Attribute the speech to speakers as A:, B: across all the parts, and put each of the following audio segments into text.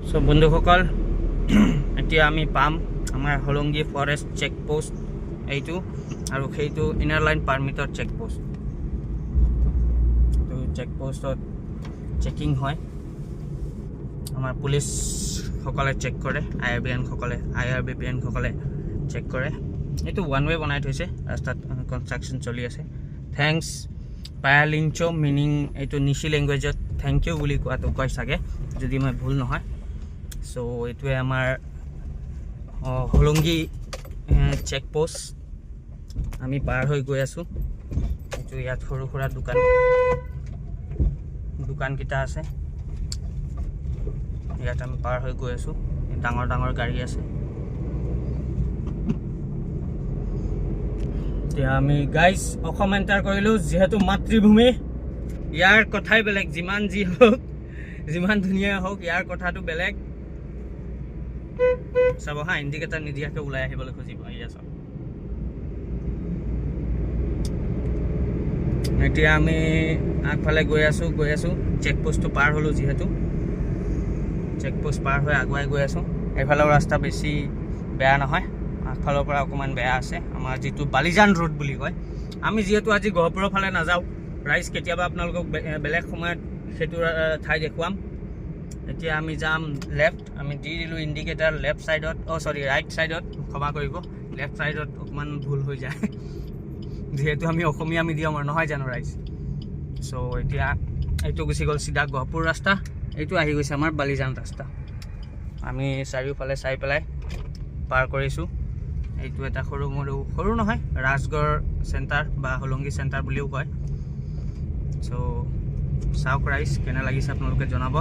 A: So বন্ধুসকল এতিয়া আমি পাম আমাৰ হলংগী ফৰেষ্ট চেকপোষ্ট এইটো আৰু সেইটো ইনাৰ লাইন পাৰ্মিটৰ চেকপোষ্ট। তো চেকপোষ্টত চেকিং হয়, আমাৰ পুলিচ সকলে চেক কৰে, IRBN সকলে চেক কৰে। এইটো ওৱান ৱে বনাই থৈছে, ৰাস্তাত কনষ্ট্ৰাকশ্যন চলি আছে। থেংকছ পায়ালিঞ্চো, মিনিং এইটো নিচি লেংগুৱেজত থেংক ইউ বুলি কোৱাটো কয় চাগে, যদি মই ভুল নহয়। সো এইটোৱে আমাৰ হলংগী চেকপোষ্ট আমি পাৰ হৈ গৈ আছোঁ। এইটো ইয়াত সৰু সুৰা দোকানকেইটা আছে, ইয়াত আমি পাৰ হৈ গৈ আছোঁ। ডাঙৰ ডাঙৰ গাড়ী আছে। এতিয়া আমি গাইজ অসম এণ্টাৰ কৰিলোঁ। যিহেতু মাতৃভূমি, ইয়াৰ কথাই বেলেগ। যিমান যি হওক, যিমান ধুনীয়া হওক, ইয়াৰ কথাটো বেলেগ। চাব হা, ইণ্ডিকেটাৰ নিদিয়াকৈ ওলাই আহিবলৈ খুজিব। এয়া চাওক, এতিয়া আমি আগফালে গৈ আছোঁ। চেকপোষ্টটো পাৰ হ'লোঁ, যিহেতু চেকপোষ্ট পাৰ হৈ আগুৱাই গৈ আছোঁ। এইফালৰ ৰাস্তা বেছি বেয়া নহয়, আগফালৰ পৰা অকণমান বেয়া আছে। আমাৰ যিটো বালিজান ৰোড বুলি কয়, আমি যিহেতু আজি গহপুৰৰ ফালে নাযাওঁ ৰাইজ, কেতিয়াবা আপোনালোকক বেলেগ সময়ত সেইটো ঠাই দেখুৱাম। এতিয়া আমি যাম লেফ্ট। আমি দি দিলোঁ ইণ্ডিকেটাৰ লেফ্ট ছাইডত, ৰাইট ছাইডত, ক্ষমা কৰিব, লেফ্ট ছাইডত অকণমান ভুল হৈ যায় যিহেতু আমি অসমীয়া মিডিয়ামৰ নহয় জানো ৰাইজ। চ' এতিয়া এইটো গুচি গ'ল চিধা গহপুৰ ৰাস্তা, এইটো আহি গৈছে আমাৰ বালিজান ৰাস্তা। আমি চাৰিওফালে চাই পেলাই পাৰ কৰিছোঁ। এইটো এটা সৰু নহয়, ৰাজগড় চেণ্টাৰ বা হলংগী চেণ্টাৰ বুলিও কয়। চ' চাওক ৰাইজ, কেনে লাগিছে আপোনালোকে জনাব।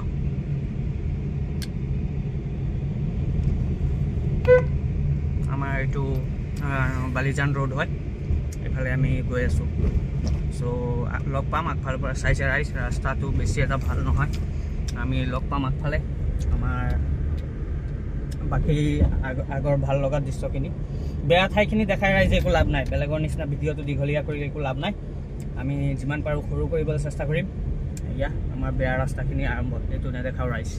A: আমাৰ এইটো বালিজান ৰোড হয়, এইফালে আমি গৈ আছোঁ। চ' লগ পাম আগফালৰ পৰা। চাইছে ৰাইজ, ৰাস্তাটো বেছি এটা ভাল নহয়। আমি লগ পাম আগফালে আমাৰ বাকী আগৰ ভাল লগা দৃশ্যখিনি। বেয়া ঠাইখিনি দেখাই ৰাইজে একো লাভ নাই, বেলেগৰ নিচিনা ভিডিঅ'টো দীঘলীয়া কৰি একো লাভ নাই। আমি যিমান পাৰোঁ সৰু কৰিবলৈ চেষ্টা কৰিম। এয়া আমাৰ বেয়া ৰাস্তাখিনি আৰম্ভ, এইটো নেদেখাওঁ ৰাইজ।